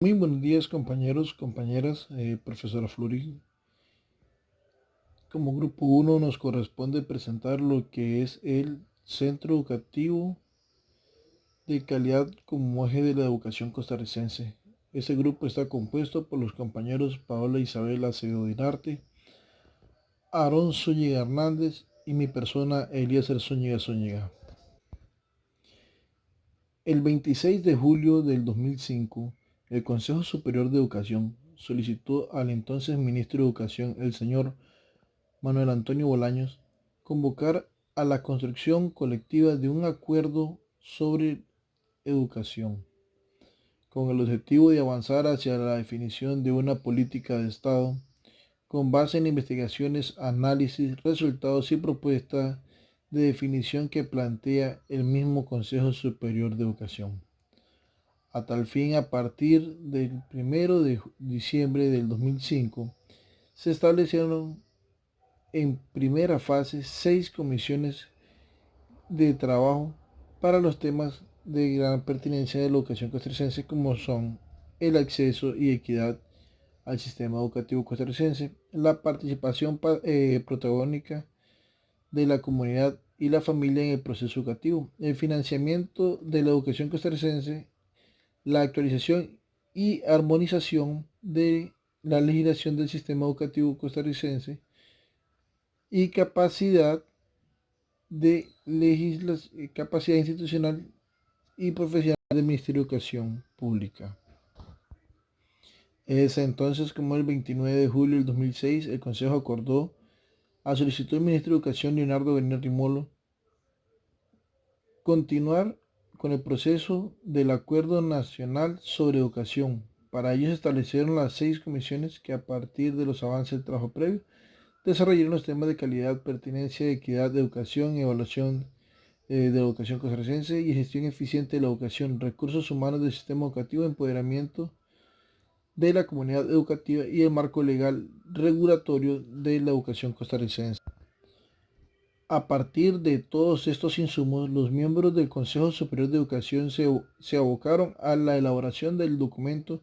Muy buenos días compañeros, compañeras, profesora Flori. Como grupo uno nos corresponde presentar lo que es el Centro Educativo de Calidad como eje de la educación costarricense. Este grupo está compuesto por los compañeros Paola Isabel Acevedo Dinarte, Aarón Zúñiga Hernández y mi persona Eliezer Zúñiga Zúñiga. El 26 de julio del 2005, el Consejo Superior de Educación solicitó al entonces ministro de Educación, el señor Manuel Antonio Bolaños, convocar a la construcción colectiva de un acuerdo sobre educación, con el objetivo de avanzar hacia la definición de una política de Estado con base en investigaciones, análisis, resultados y propuestas de definición que plantea el mismo Consejo Superior de Educación. A tal fin, a partir del 1 de diciembre del 2005, se establecieron en primera fase 6 comisiones de trabajo para los temas de gran pertinencia de la educación costarricense, como son el acceso y equidad al sistema educativo costarricense, la participación protagónica de la comunidad y la familia en el proceso educativo, el financiamiento de la educación costarricense, la actualización y armonización de la legislación del sistema educativo costarricense y capacidad institucional y profesional del Ministerio de Educación Pública. Es entonces como el 29 de julio del 2006 el Consejo acordó, a solicitud del ministro de Educación Leonardo Bernal Rimolo, continuar con el proceso del Acuerdo Nacional sobre Educación. Para ello se establecieron las 6 comisiones que, a partir de los avances del trabajo previo, desarrollaron los temas de calidad, pertinencia, equidad de educación, evaluación de la educación costarricense y gestión eficiente de la educación, recursos humanos del sistema educativo, empoderamiento de la comunidad educativa y el marco legal regulatorio de la educación costarricense. A partir de todos estos insumos, los miembros del Consejo Superior de Educación se abocaron a la elaboración del documento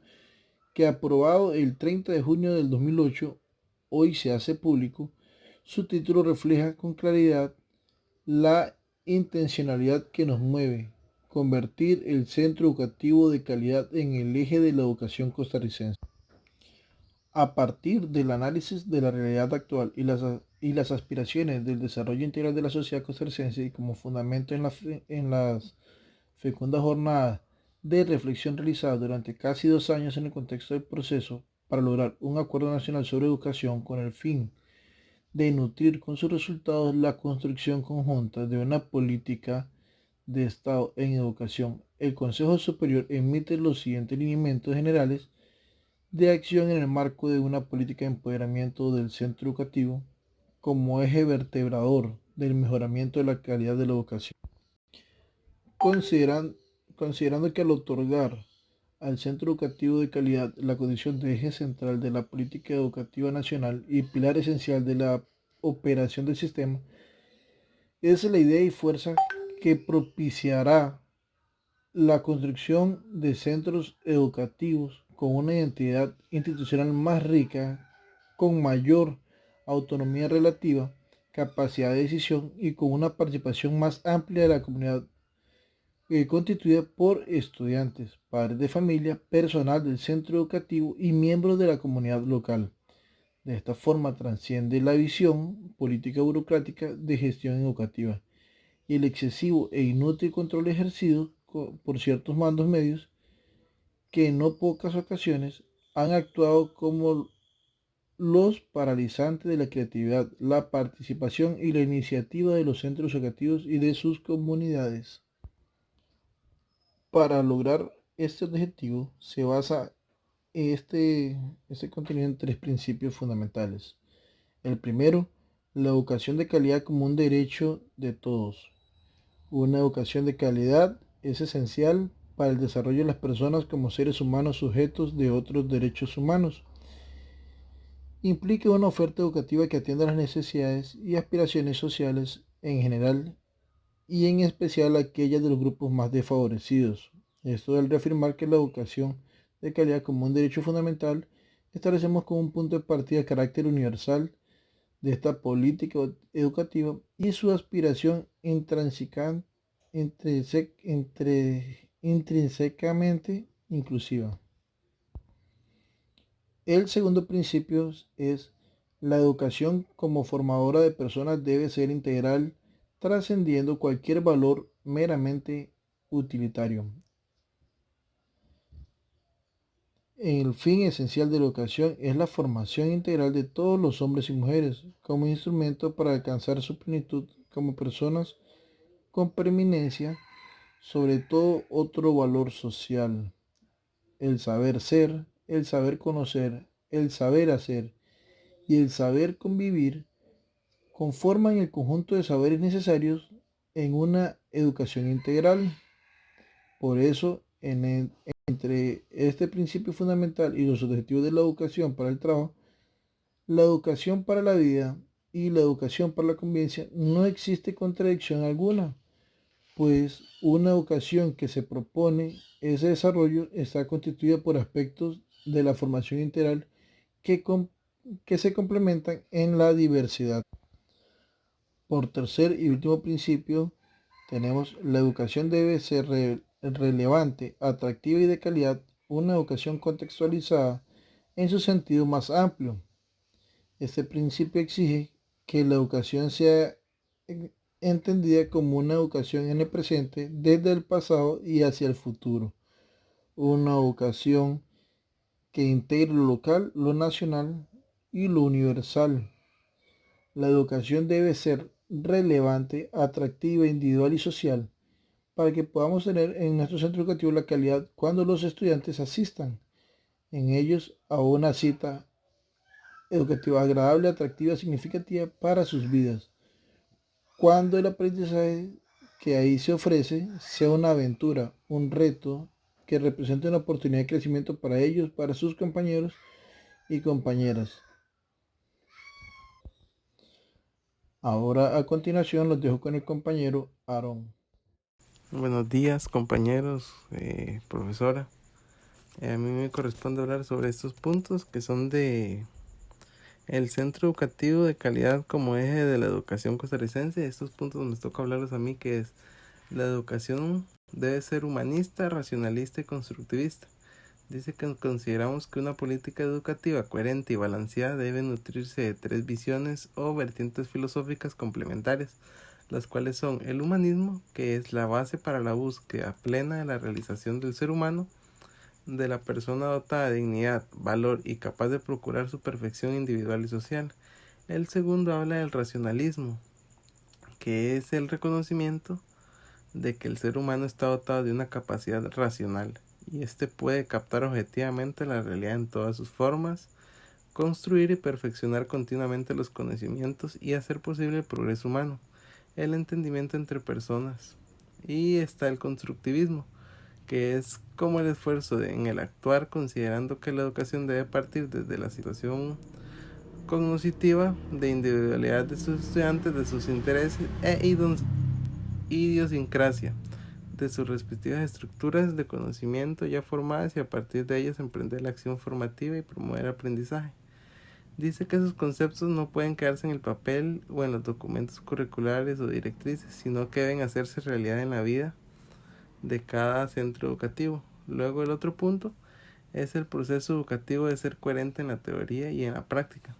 que, aprobado el 30 de junio del 2008, hoy se hace público. Su título refleja con claridad la intencionalidad que nos mueve: convertir el centro educativo de calidad en el eje de la educación costarricense. A partir del análisis de la realidad actual y las aspiraciones del desarrollo integral de la sociedad costarricense, y como fundamento en las fecundas jornadas de reflexión realizadas durante casi 2 años en el contexto del proceso para lograr un acuerdo nacional sobre educación, con el fin de nutrir con sus resultados la construcción conjunta de una política de Estado en educación, el Consejo Superior emite los siguientes lineamientos generales de acción en el marco de una política de empoderamiento del centro educativo como eje vertebrador del mejoramiento de la calidad de la educación. Consideran- Considerando que, al otorgar al centro educativo de calidad la condición de eje central de la política educativa nacional y pilar esencial de la operación del sistema, es la idea y fuerza que propiciará la construcción de centros educativos con una identidad institucional más rica, con mayor autonomía relativa, capacidad de decisión y con una participación más amplia de la comunidad, constituida por estudiantes, padres de familia, personal del centro educativo y miembros de la comunidad local. De esta forma trasciende la visión política burocrática de gestión educativa y el excesivo e inútil control ejercido por ciertos mandos medios que en no pocas ocasiones han actuado como los paralizantes de la creatividad, la participación y la iniciativa de los centros educativos y de sus comunidades. Para lograr este objetivo se basa este contenido en 3 principios fundamentales. El primero, la educación de calidad como un derecho de todos. Una educación de calidad es esencial para el desarrollo de las personas como seres humanos sujetos de otros derechos humanos. Implica una oferta educativa que atienda las necesidades y aspiraciones sociales en general y en especial aquellas de los grupos más desfavorecidos. Esto al reafirmar que la educación de calidad como un derecho fundamental, establecemos como un punto de partida el carácter universal de esta política educativa y su aspiración intrínsecamente inclusiva. El segundo principio es la educación como formadora de personas debe ser integral, trascendiendo cualquier valor meramente utilitario. El fin esencial de la educación es la formación integral de todos los hombres y mujeres como instrumento para alcanzar su plenitud como personas con preeminencia sobre todo otro valor social. El saber ser, el saber conocer, el saber hacer y el saber convivir conforman el conjunto de saberes necesarios en una educación integral. Por eso, entre este principio fundamental y los objetivos de la educación para el trabajo, la educación para la vida y la educación para la convivencia no existe contradicción alguna, pues una educación que se propone ese desarrollo está constituida por aspectos de la formación integral que, que se complementan en la diversidad. Por tercer y último principio, tenemos la educación debe ser relevante, atractiva y de calidad, una educación contextualizada en su sentido más amplio. Este principio exige que la educación sea entendida como una educación en el presente, desde el pasado y hacia el futuro. Una educación que integre lo local, lo nacional y lo universal. La educación debe ser relevante, atractiva, individual y social para que podamos tener en nuestro centro educativo la calidad cuando los estudiantes asistan en ellos a una cita educativa agradable, atractiva, significativa para sus vidas. Cuando el aprendizaje que ahí se ofrece sea una aventura, un reto que represente una oportunidad de crecimiento para ellos, para sus compañeros y compañeras. Ahora a continuación los dejo con el compañero Aaron. Buenos días compañeros, profesora. A mí me corresponde hablar sobre estos puntos que son de el centro educativo de calidad como eje de la educación costarricense. Estos puntos me toca hablarlos a mí, que es la educación debe ser humanista, racionalista y constructivista. Dice que consideramos que una política educativa coherente y balanceada debe nutrirse de tres visiones o vertientes filosóficas complementarias, las cuales son el humanismo, que es la base para la búsqueda plena de la realización del ser humano, de la persona dotada de dignidad, valor y capaz de procurar su perfección individual y social. El segundo habla del racionalismo, que es el reconocimiento de que el ser humano está dotado de una capacidad racional y éste puede captar objetivamente la realidad en todas sus formas, construir y perfeccionar continuamente los conocimientos y hacer posible el progreso humano, el entendimiento entre personas. Y está el constructivismo, que es como el esfuerzo en el actuar, considerando que la educación debe partir desde la situación cognitiva de individualidad de sus estudiantes, de sus intereses e idiosincrasia, de sus respectivas estructuras de conocimiento ya formadas y a partir de ellas emprender la acción formativa y promover el aprendizaje. Dice que esos conceptos no pueden quedarse en el papel o en los documentos curriculares o directrices, sino que deben hacerse realidad en la vida de cada centro educativo. Luego el otro punto es el proceso educativo de ser coherente en la teoría y en la práctica.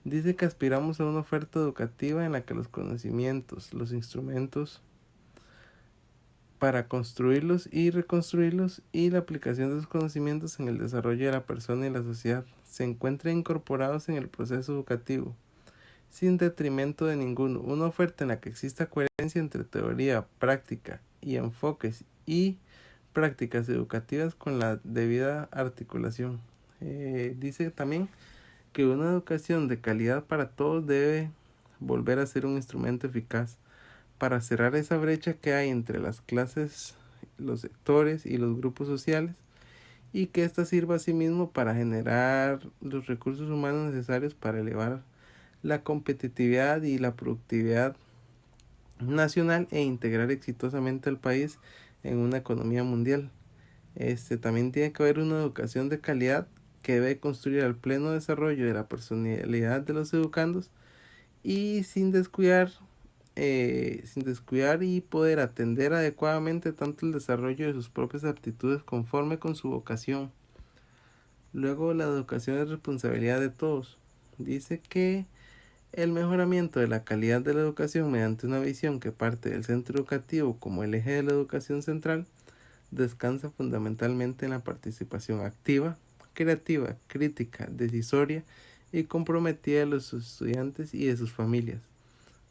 Dice que aspiramos a una oferta educativa en la que los conocimientos, los instrumentos para construirlos y reconstruirlos y la aplicación de esos conocimientos en el desarrollo de la persona y la sociedad se encuentren incorporados en el proceso educativo, sin detrimento de ninguno. Una oferta en la que exista coherencia entre teoría, práctica y enfoques y prácticas educativas con la debida articulación. Dice también que una educación de calidad para todos debe volver a ser un instrumento eficaz para cerrar esa brecha que hay entre las clases, los sectores y los grupos sociales, y que ésta sirva asimismo para generar los recursos humanos necesarios para elevar la competitividad y la productividad nacional e integrar exitosamente al país en una economía mundial. También tiene que haber una educación de calidad que debe construir el pleno desarrollo de la personalidad de los educandos y sin descuidar y poder atender adecuadamente tanto el desarrollo de sus propias aptitudes conforme con su vocación. Luego, la educación es responsabilidad de todos. Dice que el mejoramiento de la calidad de la educación mediante una visión que parte del centro educativo como el eje de la educación central descansa fundamentalmente en la participación activa, creativa, crítica, decisoria y comprometida de los estudiantes y de sus familias,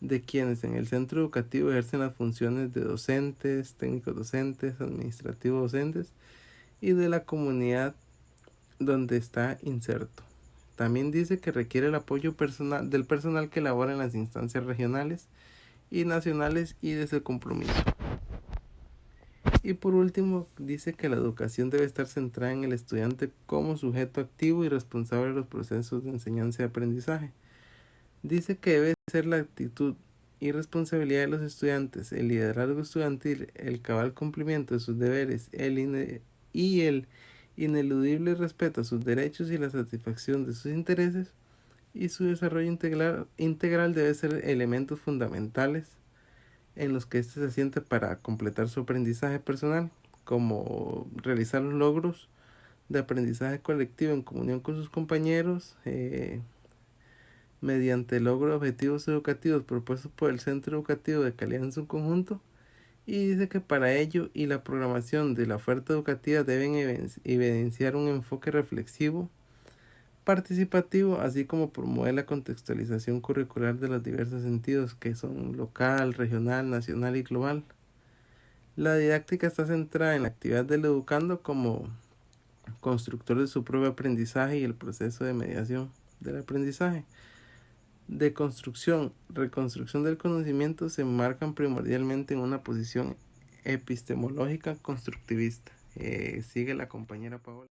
de quienes en el centro educativo ejercen las funciones de docentes, técnicos docentes, administrativos docentes y de la comunidad donde está inserto. También dice que requiere el apoyo del personal que labora en las instancias regionales y nacionales y de ese compromiso. Y por último, dice que la educación debe estar centrada en el estudiante como sujeto activo y responsable de los procesos de enseñanza y aprendizaje. Dice que debe ser la actitud y responsabilidad de los estudiantes, el liderazgo estudiantil, el cabal cumplimiento de sus deberes y el ineludible respeto a sus derechos y la satisfacción de sus intereses y su desarrollo integral debe ser elementos fundamentales en los que éste se siente para completar su aprendizaje personal, como realizar los logros de aprendizaje colectivo en comunión con sus compañeros, mediante el logro de objetivos educativos propuestos por el centro educativo de calidad en su conjunto, y dice que para ello y la programación de la oferta educativa deben evidenciar un enfoque reflexivo, participativo, así como promover la contextualización curricular de los diversos sentidos que son local, regional, nacional y global. La didáctica está centrada en la actividad del educando como constructor de su propio aprendizaje y el proceso de mediación del aprendizaje. De construcción, reconstrucción del conocimiento se enmarcan primordialmente en una posición epistemológica constructivista. Sigue la compañera Paola.